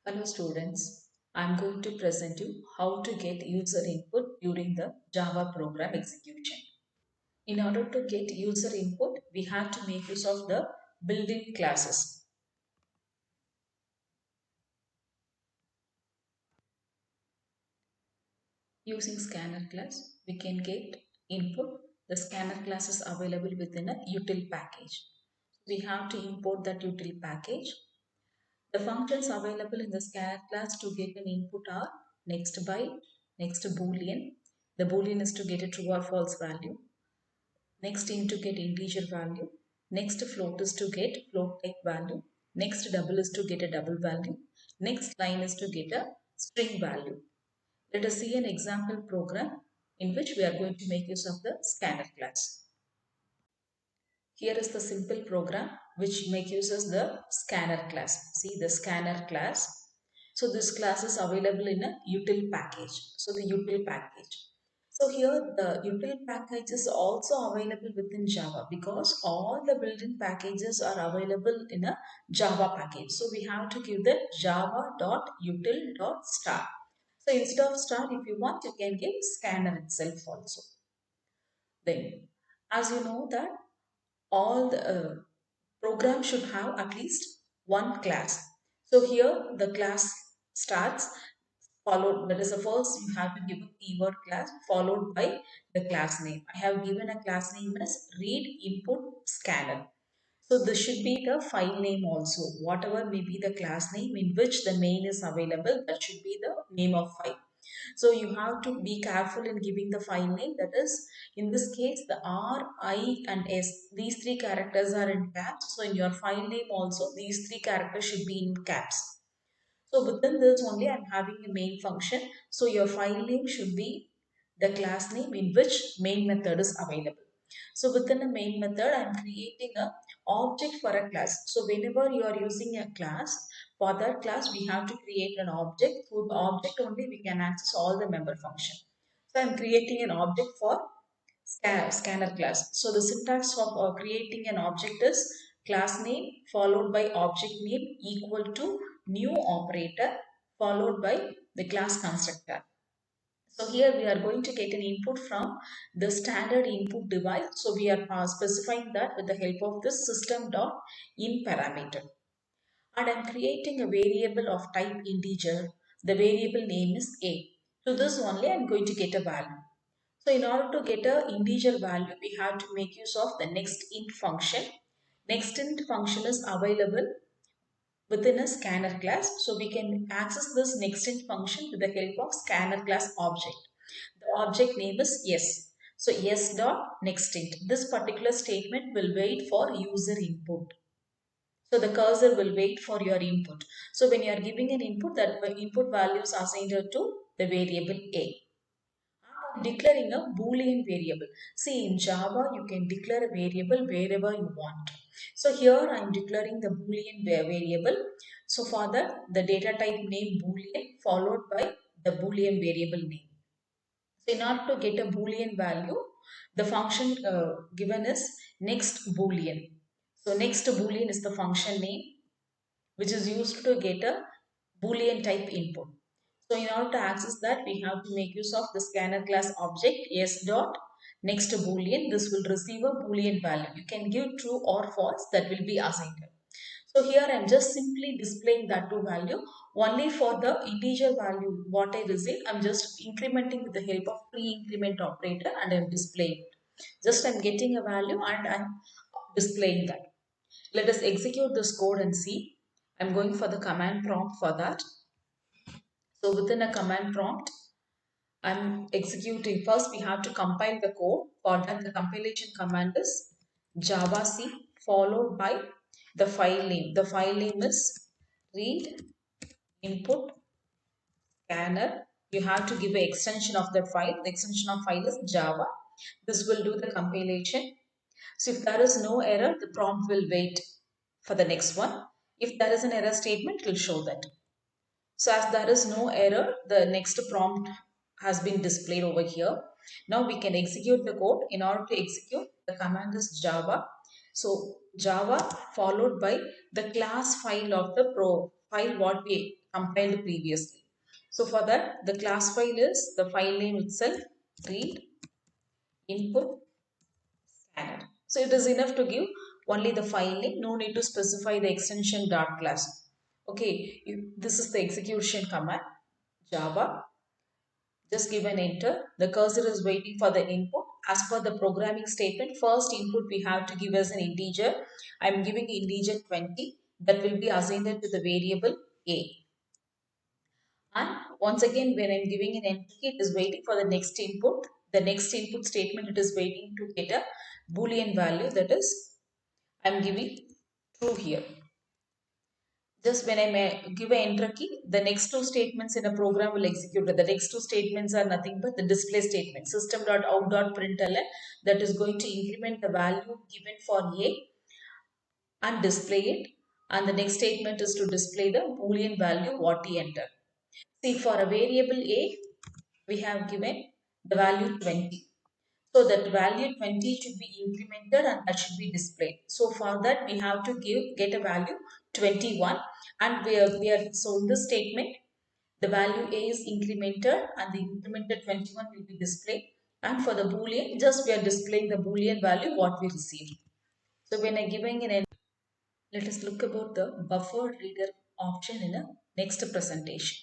Hello students, I'm going to present you how to get user input during the Java program execution. In order to get user input, we have to make use of the built-in classes. Using scanner class, we can get input. The scanner class is available within a util package. We have to import that util package. The functions available in the scanner class to get an input are next byte, next boolean. The boolean is to get a true or false value. Next int to get integer value. Next float is to get float type value. Next double is to get a double value. Next line is to get a string value. Let us see an example program in which we are going to make use of the scanner class. Here is the simple program which make uses the scanner class. See the scanner class. So this class is available in a util package. So the util package. So here the util package is also available within Java because all the built-in packages are available in a Java package. So we have to give the java.util.start. So instead of start, if you want, you can give scanner itself also. Then, as you know that all the program should have at least one class. So here the class starts followed, that is the first you have to give a keyword class followed by the class name. I have given a class name as read input scanner. So this should be the file name also. Whatever may be the class name in which the main is available, that should be the name of file. So you have to be careful in giving the file name. That is, in this case, the R, I and S, these three characters are in caps. So in your file name also, these three characters should be in caps. So within this only, I'm having a main function. So your file name should be the class name in which main method is available. So within a main method, I'm creating a object for a class. So whenever you are using a class, for that class, we have to create an object. Through the object only, we can access all the member function. So I'm creating an object for scanner class. So the syntax of creating an object is class name followed by object name equal to new operator followed by the class constructor. So here we are going to get an input from the standard input device. So we are specifying that with the help of this system.in parameter. And I'm creating a variable of type integer. The variable name is a. To this only I'm going to get a value. So in order to get a integer value, we have to make use of the next int function. Next int function is available within a scanner class. So we can access this next int function with the help of scanner class object. The object name is yes. So yes dot next int. This particular statement will wait for user input. So the cursor will wait for your input. So when you are giving an input, that input value is assigned to the variable a. I'm declaring a boolean variable. See, in Java you can declare a variable wherever you want. So here I am declaring the boolean variable. So for that, the data type name boolean followed by the boolean variable name. So in order to get a boolean value, the function given is next boolean. So next boolean is the function name which is used to get a boolean type input. So in order to access that, we have to make use of the scanner class object s dot next boolean. This will receive a boolean value. You can give true or false, that will be assigned. So here I am just simply displaying that to value. Only for the integer value what I receive, I am just incrementing with the help of pre-increment operator and I am displaying it. Just I am getting a value and I am displaying that. Let us execute this code and see. I'm going for the command prompt for that. So within a command prompt, I'm executing. First, we have to compile the code. For that, the compilation command is javac followed by the file name. The file name is read input scanner. You have to give an extension of the file. The extension of file is Java. This will do the compilation. So if there is no error, the prompt will wait for the next one. If there is an error statement, it will show that. So as there is no error, the next prompt has been displayed over here. Now we can execute the code. In order to execute, the command is Java. So Java followed by the class file of the file what we compiled previously. So for that, the class file is the file name itself, read input scanner. So it is enough to give only the file name, no need to specify the extension dot class. Okay, this is the execution command, Java. Just give an enter. The cursor is waiting for the input. As per the programming statement, first input we have to give as an integer. I am giving integer 20 that will be assigned to the variable A. And once again, when I'm giving an entry, it is waiting for the next input. The next input statement, it is waiting to get a Boolean value, that is, I'm giving true here. Just when I may give an enter key, the next two statements in a program will execute. The next two statements are nothing but the display statement, system.out.println, that is going to increment the value given for A and display it. And the next statement is to display the Boolean value what he entered. See, for a variable A, we have given the value 20. So that value 20 should be incremented and that should be displayed. So for that we have to get a value 21, and so in this statement the value A is incremented and the incremented 21 will be displayed, and for the boolean just we are displaying the boolean value what we received. So when I giving an, let us look about the buffer reader option in a next presentation.